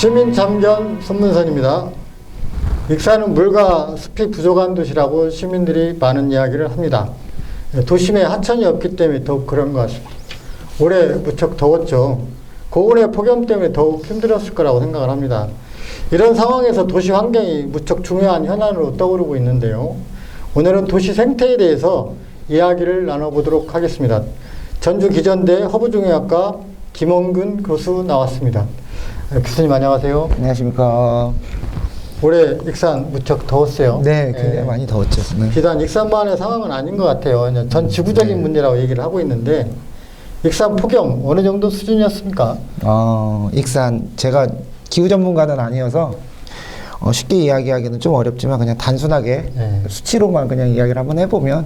시민참견 선문선입니다. 익산은 물과 숲이 부족한 도시라고 시민들이 많은 이야기를 합니다. 도심에 하천이 없기 때문에 더욱 그런 것 같습니다. 올해 무척 더웠죠. 고온의 폭염 때문에 더욱 힘들었을 거라고 생각을 합니다. 이런 상황에서 도시 환경이 무척 중요한 현안으로 떠오르고 있는데요. 오늘은 도시 생태에 대해서 이야기를 나눠보도록 하겠습니다. 전주기전대 허브종합과 김원근 교수 나왔습니다. 교수님 안녕하세요. 안녕하십니까. 올해 익산 무척 더웠어요. 네, 굉장히 많이 더웠죠. 네. 비단 익산만의 상황은 아닌 것 같아요. 전 지구적인 문제라고 얘기를 하고 있는데 익산 폭염 어느 정도 수준이었습니까? 익산 제가 기후 전문가는 아니어서 쉽게 이야기하기는 좀 어렵지만 그냥 단순하게 수치로만 그냥 이야기를 한번 해보면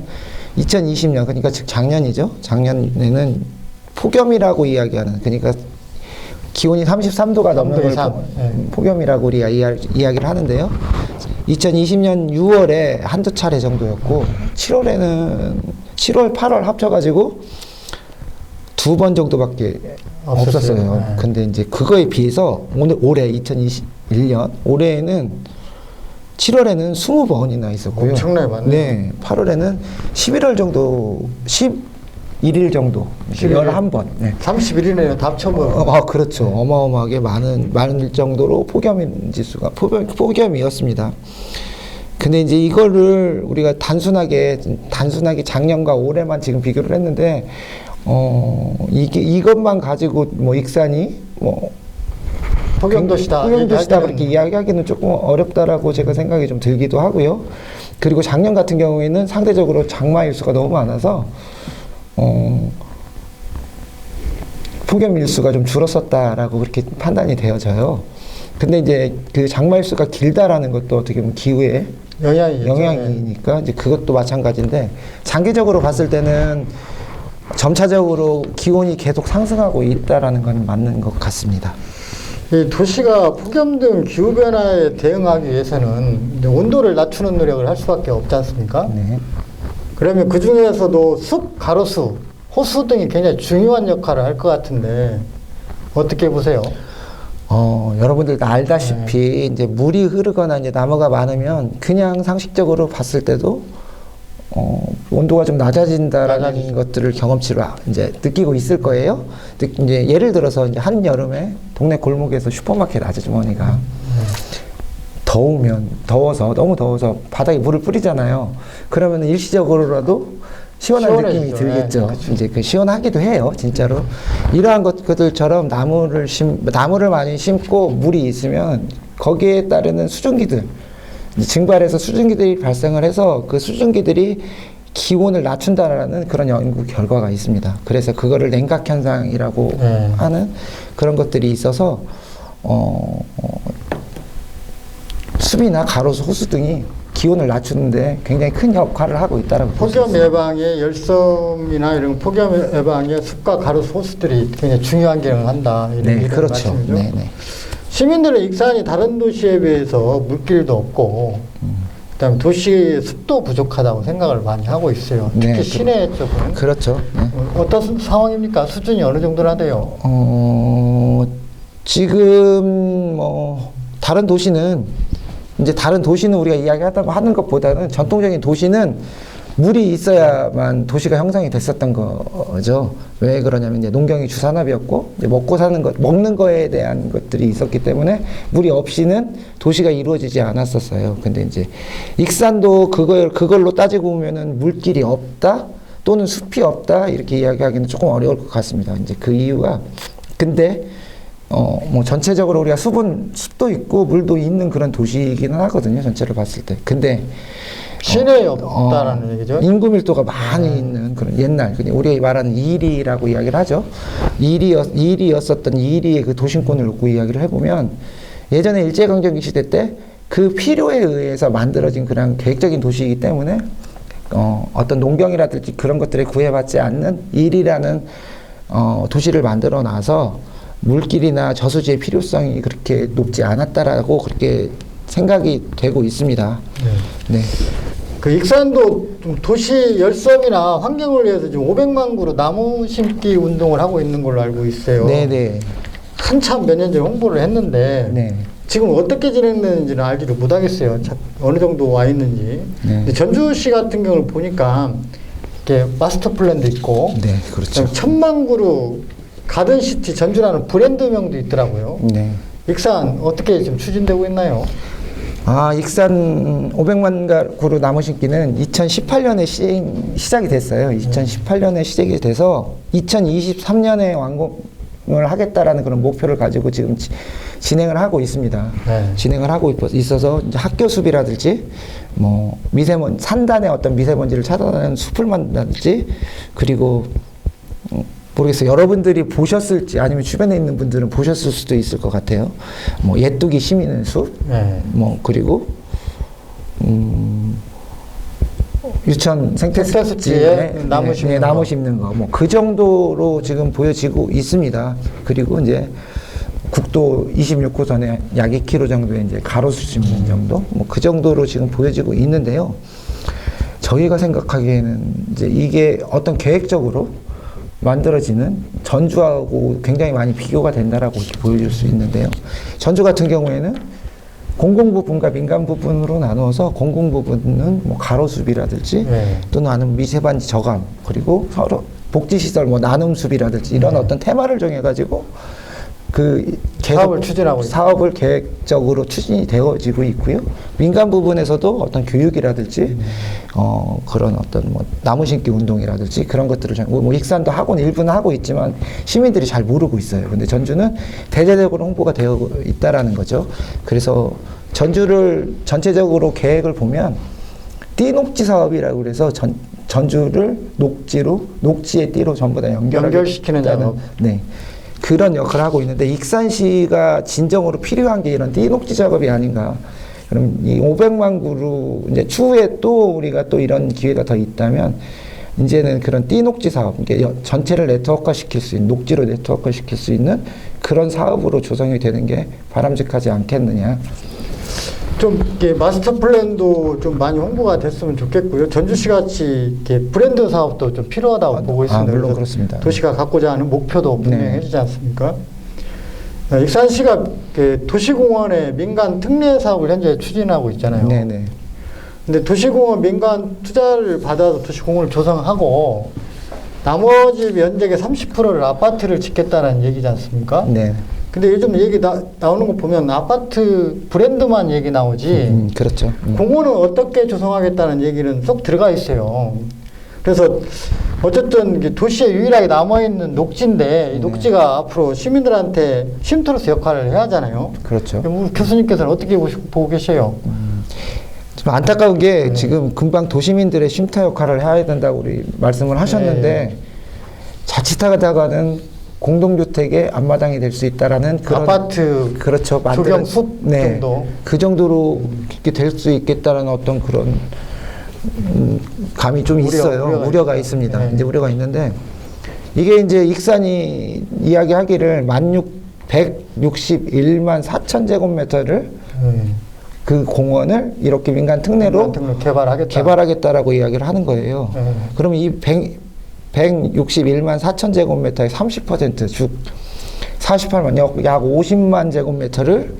2020년 그러니까 즉 작년이죠. 작년에는 폭염이라고 이야기하는 그러니까 기온이 33도가 넘는 걸 폭염이라고 우리가 이야기를 하는데요. 2020년 6월에 한두 차례 정도였고 7월에는 7월, 8월 합쳐가지고 2번 정도밖에 없었어요. 근데 이제 그거에 비해서 올해 2021년 올해에는 7월에는 20번이나 있었고요. 엄청나게 많네요. 네, 8월에는 11월 정도 11일 정도 11번. 네. 31일이네요. 다 합쳐보면. 그렇죠. 네. 어마어마하게 많은 정도로 폭염 지수가 폭염이었습니다. 근데 이제 이거를 우리가 단순하게 작년과 올해만 지금 비교를 했는데 이것만 가지고 뭐 익산이 뭐 폭염도시다 그렇게 이야기하기는 조금 어렵다라고 제가 생각이 좀 들기도 하고요. 그리고 작년 같은 경우에는 상대적으로 장마 일수가 너무 많아서 폭염 일수가 좀 줄었었다라고 그렇게 판단이 되어져요. 근데 이제 그 장마 일수가 길다라는 것도 어떻게 보면 기후의 영향이니까 이제 그것도 마찬가지인데 장기적으로 봤을 때는 점차적으로 기온이 계속 상승하고 있다라는 건 맞는 것 같습니다. 이 도시가 폭염 등 기후변화에 대응하기 위해서는 온도를 낮추는 노력을 할 수밖에 없지 않습니까? 네. 그러면 그 중에서도 숲, 가로수, 호수 등이 굉장히 중요한 역할을 할 것 같은데 어떻게 보세요? 여러분들 다 알다시피 이제 물이 흐르거나 이제 나무가 많으면 그냥 상식적으로 봤을 때도 온도가 좀 낮아진다라는 것들을 경험치로 이제 느끼고 있을 거예요. 이제 예를 들어서 이제 한여름에 동네 골목에서 슈퍼마켓 아주머니가 너무 더워서 바닥에 물을 뿌리잖아요. 그러면 일시적으로라도 시원한 느낌이 들겠죠. 네, 이제 그 시원하기도 해요, 진짜로. 이러한 것들처럼 나무를 많이 심고 물이 있으면 거기에 따르는 수증기들, 증발해서 수증기들이 발생을 해서 그 수증기들이 기온을 낮춘다라는 그런 연구 결과가 있습니다. 그래서 그거를 냉각 현상이라고 하는 그런 것들이 있어서 숲이나 가로수, 호수 등이 기온을 낮추는데 굉장히 큰 역할을 하고 있다라고 폭염 예방에 열섬이나 이런 폭염 예방에 숲과 가로수, 호수들이 굉장히 중요한 기능을 한다. 이런 그렇죠. 네. 시민들은 익산이 다른 도시에 비해서 물길도 없고 그다음에 도시 습도 부족하다고 생각을 많이 하고 있어요. 특히 네, 시내 쪽은. 그렇죠. 네. 어떤 상황입니까? 수준이 어느 정도나 돼요? 지금 다른 도시는 우리가 이야기하는 것보다는 전통적인 도시는 물이 있어야만 도시가 형성이 됐었던 거죠. 왜 그러냐면 이제 농경이 주산업이었고 이제 먹는 거에 대한 것들이 있었기 때문에 물이 없이는 도시가 이루어지지 않았었어요. 근데 이제 익산도 그걸로 따지고 보면은 물길이 없다 또는 숲이 없다 이렇게 이야기하기는 조금 어려울 것 같습니다. 이제 그 이유가 근데 뭐 전체적으로 우리가 숲도 있고 물도 있는 그런 도시이기는 하거든요. 전체를 봤을 때. 근데 시내에 없다라는 얘기죠. 인구 밀도가 많이 있는 그런 옛날, 우리가 말하는 이리라고 이야기를 하죠. 이리였었던 이리의 그 도심권을 놓고 이야기를 해보면 예전에 일제강점기 시대 때 그 필요에 의해서 만들어진 그런 계획적인 도시이기 때문에 어떤 농경이라든지 그런 것들에 구애받지 않는 이리라는 도시를 만들어 놔서 물길이나 저수지의 필요성이 그렇게 높지 않았다라고 그렇게 생각이 되고 있습니다. 네. 그 익산도 도시 열섬이나 환경을 위해서 지금 500만 그루 나무 심기 운동을 하고 있는 걸로 알고 있어요. 네네. 한참 몇 년 전에 홍보를 했는데 네. 지금 어떻게 진행되는지는 알지를 못하겠어요. 어느 정도 와 있는지. 네. 근데 전주시 같은 경우를 보니까 이렇게 마스터 플랜도 있고, 네, 그렇죠. 그다음에 1000만 그루 가든시티 전주라는 브랜드명도 있더라고요. 네. 익산 어떻게 지금 추진되고 있나요? 아, 익산 500만 그루 나무 심기는 2018년에 시작이 됐어요. 2018년에 시작이 돼서 2023년에 완공을 하겠다라는 그런 목표를 가지고 지금 진행을 하고 있습니다. 네. 진행을 하고 있어서 이제 학교 숲이라든지 뭐 미세먼지 산단의 어떤 미세먼지를 차단하는 숲을 만든다든지 그리고 모르겠어요. 여러분들이 보셨을지 아니면 주변에 있는 분들은 보셨을 수도 있을 것 같아요. 뭐 예뚜기 심는 숲, 네. 뭐 그리고 유천 생태습지에 나무 심는 거. 나무 심는 거, 뭐 그 정도로 지금 보여지고 있습니다. 그리고 이제 국도 26호선에 약 2km 정도의 이제 가로수 심는 정도, 뭐 그 정도로 지금 보여지고 있는데요. 저희가 생각하기에는 이제 이게 어떤 계획적으로 만들어지는 전주하고 굉장히 많이 비교가 된다라고 이렇게 보여줄 수 있는데요. 전주 같은 경우에는 공공 부분과 민간 부분으로 나누어서 공공 부분은 뭐 가로수비라든지 네. 또는 아니면 미세먼지 저감 그리고 서로 복지시설 뭐 나눔수비라든지 이런 네. 어떤 테마를 정해가지고 그 사업을 추진하고 있다. 사업을 계획적으로 추진이 되어지고 있고요. 민간 부분에서도 어떤 교육이라든지 그런 어떤 뭐 나무 심기 운동이라든지 그런 것들을 뭐 익산도 학원 일부는 하고 있지만 시민들이 잘 모르고 있어요. 근데 전주는 대대적으로 홍보가 되어 있다라는 거죠. 그래서 전주를 전체적으로 계획을 보면 띠녹지 사업이라고 그래서 전주를 녹지의 띠로 전부 다 연결시키는 작업. 네. 그런 역할을 하고 있는데 익산시가 진정으로 필요한 게 이런 띠녹지 작업이 아닌가. 그럼 이 500만 그루 이제 추후에 또 우리가 또 이런 기회가 더 있다면 이제는 그런 띠녹지 사업, 이게 전체를 네트워크화 시킬 수 있는 녹지로 네트워크화 시킬 수 있는 그런 사업으로 조성이 되는 게 바람직하지 않겠느냐. 좀 이렇게 마스터 플랜도 좀 많이 홍보가 됐으면 좋겠고요. 전주시 같이 이렇게 브랜드 사업도 좀 필요하다고 보고 있습니다. 물론 그렇습니다. 도시가 갖고자 하는 목표도 분명해지지 네. 않습니까? 익산시가 도시공원의 민간 특례 사업을 현재 추진하고 있잖아요. 네네. 근데 도시공원 민간 투자를 받아서 도시공원을 조성하고 나머지 면적의 30%를 아파트를 짓겠다는 얘기지 않습니까? 네. 근데 요즘 얘기 나오는 거 보면 아파트 브랜드만 얘기 나오지 그렇죠. 공원은 어떻게 조성하겠다는 얘기는 쏙 들어가 있어요. 그래서 어쨌든 도시에 유일하게 남아있는 녹지인데 이 녹지가 앞으로 시민들한테 쉼터로서 역할을 해야 하잖아요. 그렇죠. 우리 교수님께서는 어떻게 보고 계세요? 좀 안타까운 게 지금 금방 도시민들의 쉼터 역할을 해야 된다고 우리 말씀을 하셨는데 자칫하다가는 공동주택의 앞마당이 될 수 있다라는 그런 아파트 그렇죠. 조경 숲 정도 그 정도로 이렇게 될 수 있겠다라는 어떤 그런 감이 좀 있어요. 우려가 있습니다. 네. 이제 우려가 있는데 이게 이제 익산이 이야기하기를 161만 4천 제곱미터를 그 공원을 이렇게 민간 특례로 개발하겠다라고 이야기를 하는 거예요. 그러면 이 161만 4천 제곱미터의 30% 즉 48만 약 50만 제곱미터를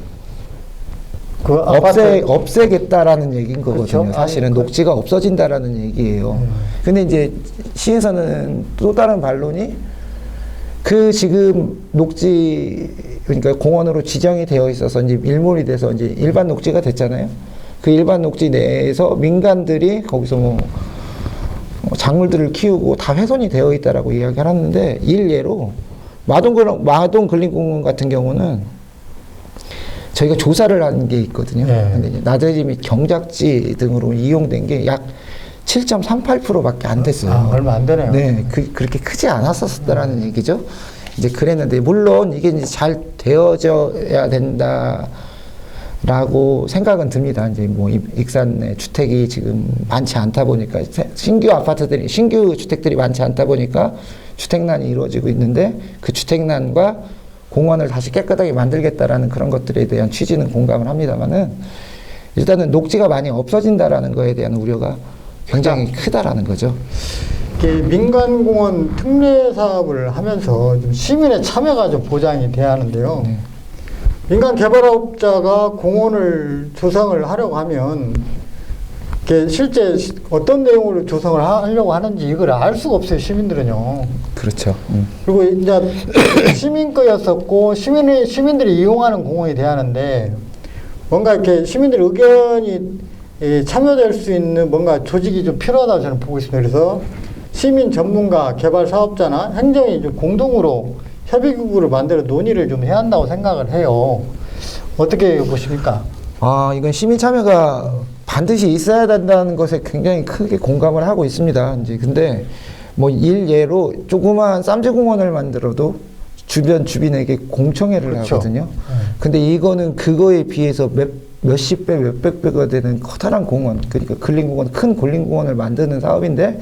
없애겠다라는 얘기인 거거든요. 그렇죠? 사실은 녹지가 없어진다라는 얘기예요. 근데 이제 시에서는 또 다른 반론이 그 지금 녹지 그러니까 공원으로 지정이 되어 있어서 이제 일몰이 돼서 이제 일반 녹지가 됐잖아요. 그 일반 녹지 내에서 민간들이 거기서 뭐 작물들을 키우고 다 훼손이 되어 있다라고 이야기를 하는데 일례로 마동 근린공원 같은 경우는 저희가 조사를 한 게 있거든요. 근데 이제 나대지 및 경작지 등으로 이용된 게 약 7.38%밖에 안 됐어요. 얼마 안 되네요. 네, 그렇게 크지 않았었다라는 얘기죠. 이제 그랬는데 물론 이게 이제 잘 되어져야 된다라고 생각은 듭니다. 이제 뭐 익산의 주택이 지금 많지 않다 보니까 신규 주택들이 많지 않다 보니까 주택난이 이루어지고 있는데 그 주택난과 공원을 다시 깨끗하게 만들겠다라는 그런 것들에 대한 취지는 공감을 합니다만은 일단은 녹지가 많이 없어진다라는 거에 대한 우려가 굉장히 크다라는 거죠. 이게 민간공원 특례 사업을 하면서 좀 시민의 참여가 좀 보장이 돼야 하는데요. 네. 민간 개발업자가 공원을 조성을 하려고 하면 이게 실제 어떤 내용으로 조성을 하려고 하는지 이걸 알 수가 없어요, 시민들은요. 그렇죠. 그리고 이제 시민 거였었고 시민들이 이용하는 공원이 돼야 하는데 뭔가 이렇게 시민들 의견이 참여될 수 있는 뭔가 조직이 좀 필요하다고 저는 보고 있습니다. 그래서 시민 전문가, 개발 사업자나 행정이 좀 공동으로 협의국을 만들어 논의를 좀 해야 한다고 생각을 해요. 어떻게 보십니까? 아, 이건 시민 참여가 반드시 있어야 된다는 것에 굉장히 크게 공감을 하고 있습니다. 이제 근데 뭐 일예로 조그마한 쌈지공원을 만들어도 주변 주민에게 공청회를 그렇죠. 하거든요. 근데 이거는 그거에 비해서 몇십 배, 몇백 배가 되는 커다란 공원, 그러니까 근린공원, 큰 근린공원을 만드는 사업인데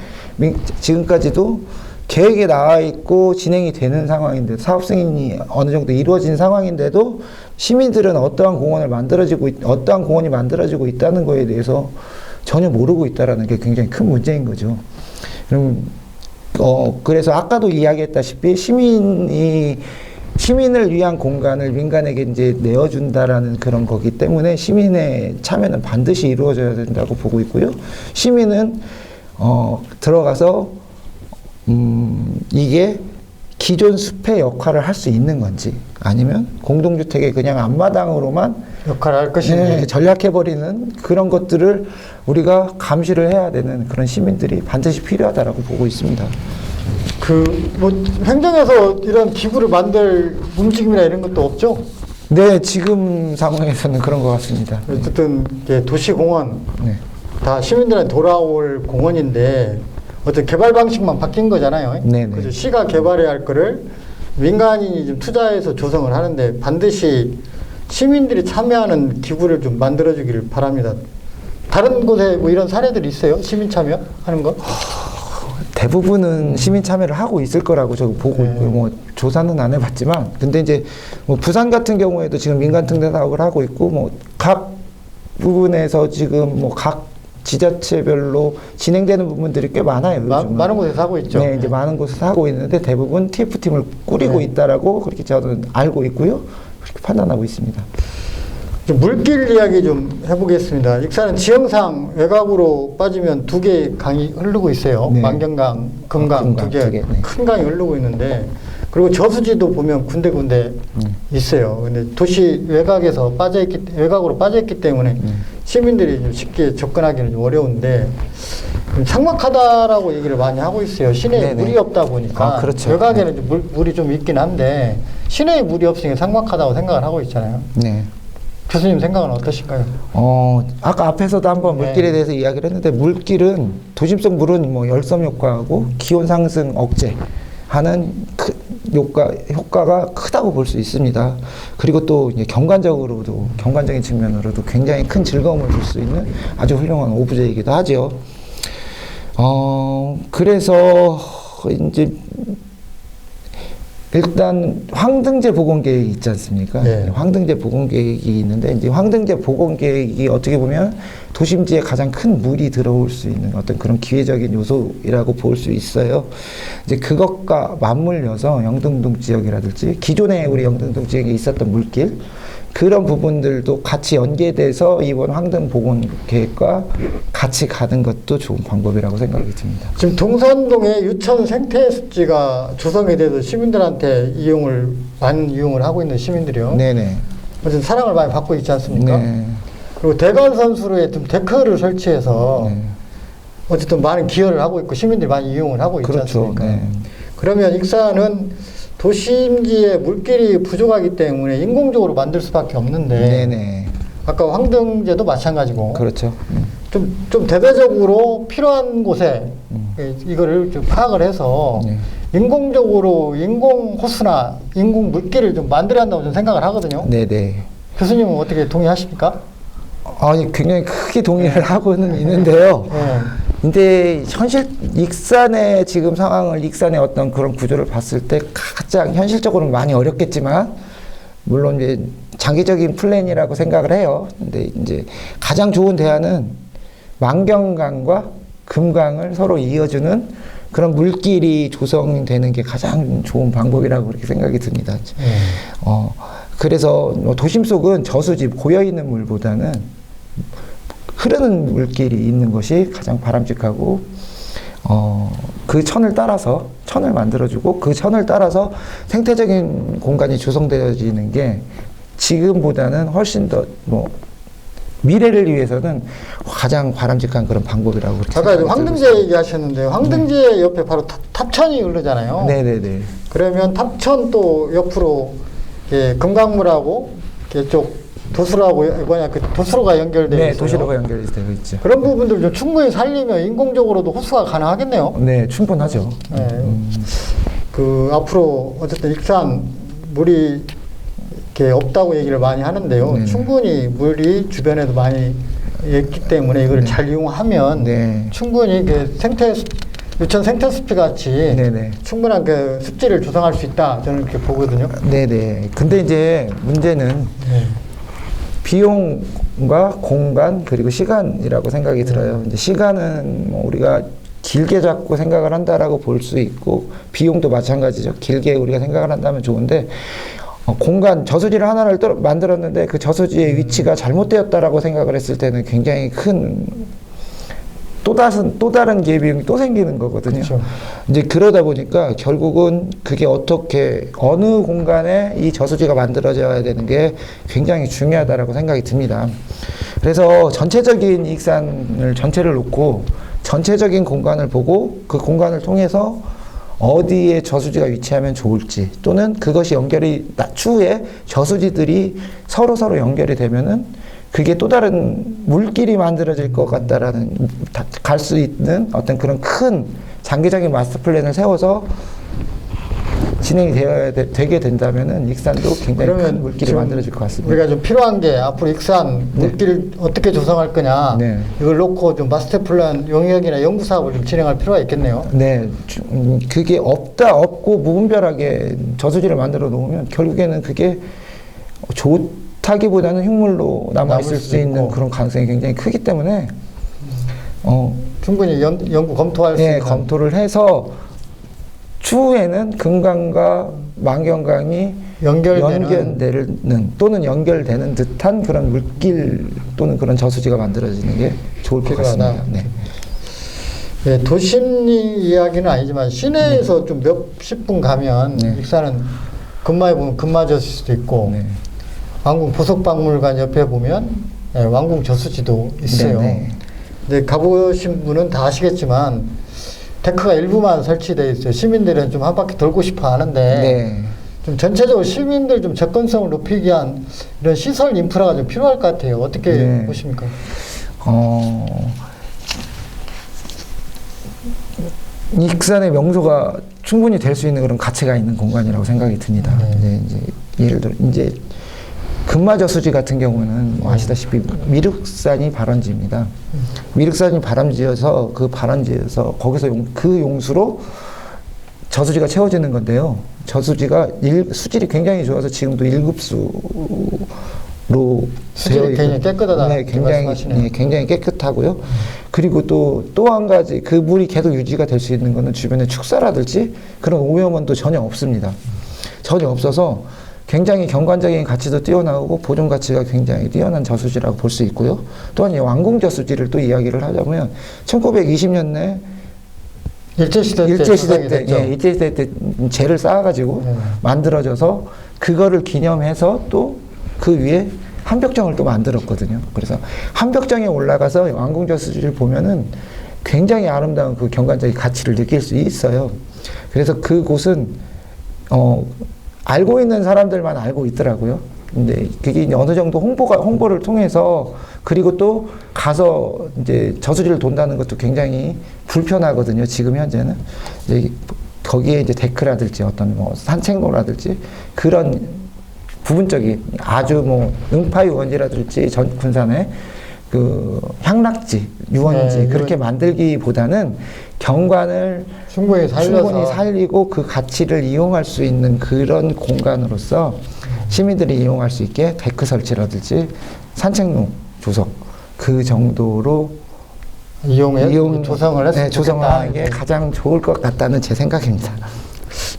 지금까지도 계획에 나와 있고 진행이 되는 상황인데 사업 승인이 어느 정도 이루어진 상황인데도 시민들은 어떠한 공원이 만들어지고 있다는 거에 대해서 전혀 모르고 있다라는 게 굉장히 큰 문제인 거죠. 그래서 아까도 이야기했다시피 시민을 위한 공간을 민간에게 이제 내어준다라는 그런 거기 때문에 시민의 참여는 반드시 이루어져야 된다고 보고 있고요. 시민은 들어가서 이게 기존 숲의 역할을 할 수 있는 건지 아니면 공동주택의 그냥 앞마당으로만 역할을 할 것인지 전략해버리는 그런 것들을 우리가 감시를 해야 되는 그런 시민들이 반드시 필요하다라고 보고 있습니다. 뭐 행정에서 이런 기구를 만들 움직임이나 이런 것도 없죠? 네, 지금 상황에서는 그런 것 같습니다. 어쨌든 이게 도시공원 네. 다 시민들한테 돌아올 공원인데 어떤 개발 방식만 바뀐 거잖아요. 네네. 그래서 시가 개발해야 할 거를 민간인이 좀 투자해서 조성을 하는데 반드시 시민들이 참여하는 기구를 좀 만들어주기를 바랍니다. 다른 곳에 뭐 이런 사례들이 있어요? 시민 참여하는 거? 대부분은 시민 참여를 하고 있을 거라고 저 보고 있고요. 뭐 조사는 안 해봤지만, 근데 이제 뭐 부산 같은 경우에도 지금 민간 특례 사업을 하고 있고, 뭐 각 부분에서 지금 뭐 각 지자체별로 진행되는 부분들이 꽤 많아요. 많은 곳에서 하고 있죠. 네, 이제 많은 곳에서 하고 있는데 대부분 TF팀을 꾸리고 있다라고 그렇게 저는 알고 있고요. 그렇게 판단하고 있습니다. 물길 이야기 좀 해보겠습니다. 익산은 지형상 외곽으로 빠지면 두 개의 강이 흐르고 있어요. 네. 만경강, 금강 두 개 큰 강이 흐르고 있는데 그리고 저수지도 보면 군데군데 있어요. 근데 도시 외곽으로 빠져있기 때문에 시민들이 좀 쉽게 접근하기는 좀 어려운데 삭막하다라고 얘기를 많이 하고 있어요. 시내에 네네. 물이 없다 보니까 그렇죠. 외곽에는 좀 물이 좀 있긴 한데 시내에 물이 없으니까 삭막하다고 생각을 하고 있잖아요. 네. 교수님 생각은 어떠신가요? 아까 앞에서도 한번 물길에 대해서 이야기를 했는데 물길은 도심성 물은 뭐 열섬 효과하고 기온 상승 억제하는 효과가 크다고 볼 수 있습니다. 그리고 또 이제 경관적인 측면으로도 굉장히 큰 즐거움을 줄 수 있는 아주 훌륭한 오브제이기도 하죠. 그래서 이제 일단 황등제 복원 계획이 있지 않습니까? 네. 황등제 복원 계획이 있는데 이제 황등제 복원 계획이 어떻게 보면 도심지에 가장 큰 물이 들어올 수 있는 어떤 그런 기회적인 요소라고 볼 수 있어요. 이제 그것과 맞물려서 영등동 지역이라든지 기존에 우리 영등동 지역에 있었던 물길 그런 부분들도 같이 연계돼서 이번 황등 복원 계획과 같이 가는 것도 좋은 방법이라고 생각이 듭니다. 지금 동산동에 유천 생태습지가 조성이 돼서 시민들한테 많은 이용을 하고 있는 시민들이요. 네네. 어쨌든 사랑을 많이 받고 있지 않습니까? 네. 그리고 대관선수로에 좀 데크를 설치해서 네. 어쨌든 많은 기여를 하고 있고 시민들이 많이 이용을 하고 있지 그렇죠. 않습니까? 네. 그러면 익산은 도심지에 물길이 부족하기 때문에 인공적으로 만들 수밖에 없는데 네네. 아까 황등제도 마찬가지고 그렇죠. 좀 대대적으로 필요한 곳에 이거를 좀 파악을 해서 네. 인공적으로 인공 호수나 인공 물길을 좀 만들어야 한다고 저는 생각을 하거든요. 네네. 교수님은 어떻게 동의하십니까? 아니, 굉장히 크게 동의를 하고는 있는데요. 네. 근데 익산의 지금 상황을, 익산의 어떤 그런 구조를 봤을 때 가장 현실적으로는 많이 어렵겠지만, 물론 이제 장기적인 플랜이라고 생각을 해요. 근데 이제 가장 좋은 대안은 만경강과 금강을 서로 이어주는 그런 물길이 조성되는 게 가장 좋은 방법이라고 그렇게 생각이 듭니다. 그래서 도심 속은 저수지 고여있는 물보다는 흐르는 물길이 있는 것이 가장 바람직하고 그 천을 따라서 천을 만들어주고 그 천을 따라서 생태적인 공간이 조성되어지는 게 지금보다는 훨씬 더 미래를 위해서는 가장 바람직한 그런 방법이라고 그렇게 아까 황등제 얘기하셨는데요. 황등제 옆에 바로 탑천이 흐르잖아요. 네네네. 그러면 탑천 또 옆으로 금강물하고 이쪽 도수로하고 그 도수로가 연결되어 네, 있어요. 도시로가 연결되어 있죠. 그런 부분들 좀 충분히 살리면 인공적으로도 호수가 가능하겠네요. 네, 충분하죠. 네. 그 앞으로 어쨌든 익산 물이 이렇게 없다고 얘기를 많이 하는데요. 네네. 충분히 물이 주변에도 많이 있기 때문에 이걸 잘 이용하면 네. 충분히 그 유천 생태숲이 같이 네네. 충분한 그 습지를 조성할 수 있다. 저는 이렇게 보거든요. 네네. 근데 이제 문제는 비용과 공간 그리고 시간이라고 생각이 들어요. 이제 시간은 우리가 길게 잡고 생각을 한다라고 볼 수 있고 비용도 마찬가지죠. 길게 우리가 생각을 한다면 좋은데 공간 저수지를 하나를 만들었는데 그 저수지의 위치가 잘못되었다라고 생각을 했을 때는 굉장히 큰 또 다른 기회비용이 또 생기는 거거든요. 그렇죠. 이제 그러다 보니까 결국은 그게 어떻게 어느 공간에 이 저수지가 만들어져야 되는 게 굉장히 중요하다라고 생각이 듭니다. 그래서 전체적인 익산을 전체를 놓고 전체적인 공간을 보고 그 공간을 통해서 어디에 저수지가 위치하면 좋을지 또는 그것이 연결이 추후에 저수지들이 서로 연결이 되면은 그게 또 다른 물길이 만들어질 것 같다라는 갈 수 있는 어떤 그런 큰 장기적인 마스터 플랜을 세워서 진행이 되게 된다면은 익산도 굉장히 큰 물길이 만들어질 것 같습니다. 우리가 좀 필요한 게 앞으로 익산 물길을 어떻게 조성할 거냐 이걸 놓고 좀 마스터 플랜 용역이나 연구 사업을 좀 진행할 필요가 있겠네요. 네, 그게 없고 무분별하게 저수지를 만들어 놓으면 결국에는 그게 좋다기보다는 흉물로 남아있을 수 있는 그런 가능성이 굉장히 크기 때문에 충분히 연구 검토할 수 있는 검토를 해서 추후에는 금강과 만경강이 연결되는 또는 연결되는 듯한 그런 물길 또는 그런 저수지가 만들어지는 게 좋을 것 같습니다. 네. 네, 도심 이야기는 아니지만 시내에서 좀 몇십 분 가면 익산은 근마에 보면 근마저수지도 있고 왕궁 보석박물관 옆에 보면 왕궁 저수지도 있어요. 근데 가보신 분은 다 아시겠지만 데크가 일부만 설치되어 있어요. 시민들은 좀 한 바퀴 돌고 싶어 하는데 좀 전체적으로 시민들 좀 접근성을 높이기 위한 이런 시설 인프라가 좀 필요할 것 같아요. 어떻게 보십니까? 익산의 명소가 충분히 될 수 있는 그런 가치가 있는 공간이라고 생각이 듭니다. 이제 예를 들어 이제 금마저수지 같은 경우는 아시다시피 미륵산이 발원지입니다. 미륵산이 발원지여서 그 발원지에서 거기서 그 용수로 저수지가 채워지는 건데요. 저수지가 수질이 굉장히 좋아서 지금도 1급수로 수질이 굉장히 깨끗하다. 네, 굉장히 깨끗하고요. 그리고 또 한 가지 그 물이 계속 유지가 될 수 있는 거는 주변에 축사라든지 그런 오염원도 전혀 없습니다. 전혀 없어서 굉장히 경관적인 가치도 뛰어나오고 보존 가치가 굉장히 뛰어난 저수지라고 볼 수 있고요. 또한 이 왕궁 저수지를 또 이야기를 하자면 1920년에 일제시대 때 재를 쌓아가지고 만들어져서 그거를 기념해서 또 그 위에 한벽정을 또 만들었거든요. 그래서 한벽정에 올라가서 왕궁 저수지를 보면은 굉장히 아름다운 그 경관적인 가치를 느낄 수 있어요. 그래서 그곳은 알고 있는 사람들만 알고 있더라고요. 근데 그게 이제 어느 정도 홍보를 통해서 그리고 또 가서 이제 저수지를 돈다는 것도 굉장히 불편하거든요. 지금 현재는. 이제 거기에 이제 데크라든지 어떤 산책로라든지 그런 부분적인 아주 응파 유원지라든지 전 군산에 그 향락지, 유원지 그렇게 만들기보다는 경관을 충분히 살리고 그 가치를 이용할 수 있는 그런 공간으로서 시민들이 이용할 수 있게 데크 설치라든지 산책로 조성 그 정도로 조성을 했으면 네, 조성을 좋겠다. 하는 게 가장 좋을 것 같다는 제 생각입니다.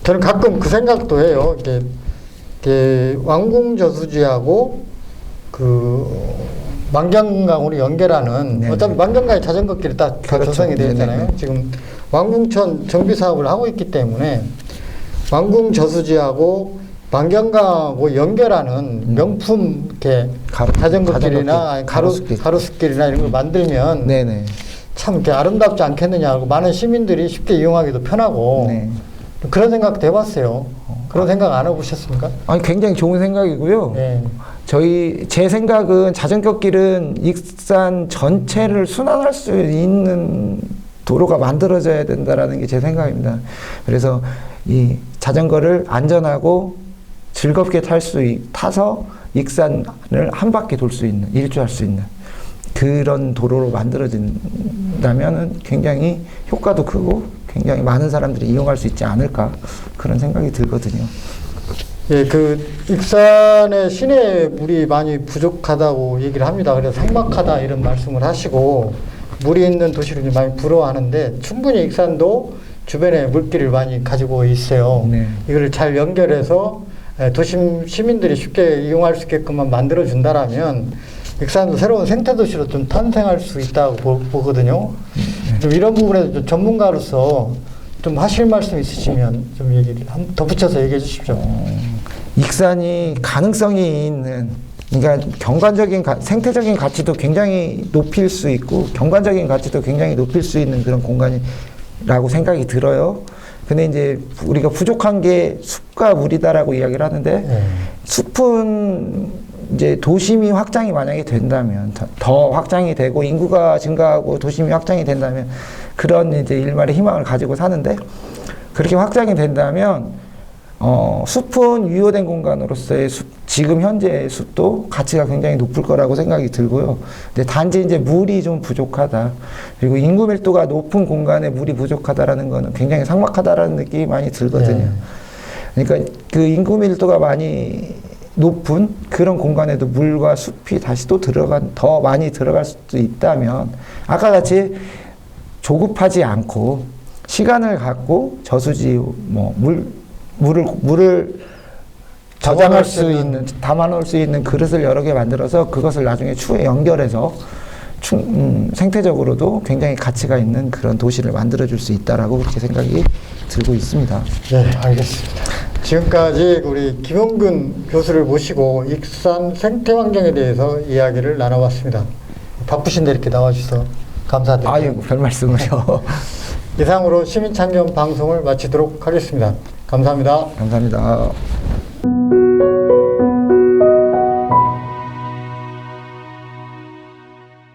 저는 가끔 그 생각도 해요. 이게 왕궁저수지하고 그 만경강으로 연결하는 네. 어차피 만경강에 자전거길이 딱 그렇죠. 조성이 되어 있잖아요. 네네네. 지금 왕궁천 정비 사업을 하고 있기 때문에 왕궁저수지하고 만경강하고 연결하는 명품 이렇게 자전거길이나 가로수길이나 이런 걸 만들면 네네. 참 이렇게 아름답지 않겠느냐 하고 많은 시민들이 쉽게 이용하기도 편하고 네. 그런 생각도 해봤어요. 그런 생각 안 해보셨습니까? 아니, 굉장히 좋은 생각이고요. 네. 제 생각은 자전거길은 익산 전체를 순환할 수 있는 도로가 만들어져야 된다라는 게 제 생각입니다. 그래서 이 자전거를 안전하고 즐겁게 타서 익산을 한 바퀴 돌 수 있는, 일주할 수 있는 그런 도로로 만들어진다면은 굉장히 효과도 크고 굉장히 많은 사람들이 이용할 수 있지 않을까 그런 생각이 들거든요. 예, 그 익산의 시내 물이 많이 부족하다고 얘기를 합니다. 그래서 삭막하다 이런 말씀을 하시고 물이 있는 도시를 많이 부러워하는데 충분히 익산도 주변에 물길을 많이 가지고 있어요. 네. 이걸 잘 연결해서 도심 시민들이 쉽게 이용할 수 있게끔만 만들어 준다라면 익산도 새로운 생태도시로 좀 탄생할 수 있다고 보거든요. 좀 이런 부분에서 좀 전문가로서 좀 하실 말씀 있으시면 좀 얘기를 덧붙여서 얘기해 주십시오. 익산이 가능성이 있는, 그러니까 생태적인 가치도 굉장히 높일 수 있고 경관적인 가치도 굉장히 높일 수 있는 그런 공간이라고 생각이 들어요. 근데 이제 우리가 부족한 게 숲과 물이다라고 이야기를 하는데 숲은 이제 도심이 확장이 만약에 된다면 더 확장이 되고 인구가 증가하고 도심이 확장이 된다면 그런 이제 일말의 희망을 가지고 사는데 그렇게 확장이 된다면 숲은 유효된 공간으로서의 지금 현재의 숲도 가치가 굉장히 높을 거라고 생각이 들고요. 근데 단지 이제 물이 좀 부족하다. 그리고 인구 밀도가 높은 공간에 물이 부족하다라는 거는 굉장히 삭막하다라는 느낌이 많이 들거든요. 그러니까 그 인구 밀도가 많이 높은 그런 공간에도 물과 숲이 다시 또 더 많이 들어갈 수도 있다면 아까 같이 조급하지 않고 시간을 갖고 저수지 물을 저장할 수 있는, 담아놓을 수 있는 그릇을 여러 개 만들어서 그것을 나중에 추후에 연결해서 생태적으로도 굉장히 가치가 있는 그런 도시를 만들어줄 수 있다라고 그렇게 생각이 들고 있습니다. 네, 알겠습니다. 지금까지 우리 김용근 교수를 모시고 익산 생태환경에 대해서 이야기를 나눠봤습니다. 바쁘신데 이렇게 나와주셔서 감사드립니다. 아유, 별 말씀을요. 이상으로 시민참견 방송을 마치도록 하겠습니다. 감사합니다. 감사합니다.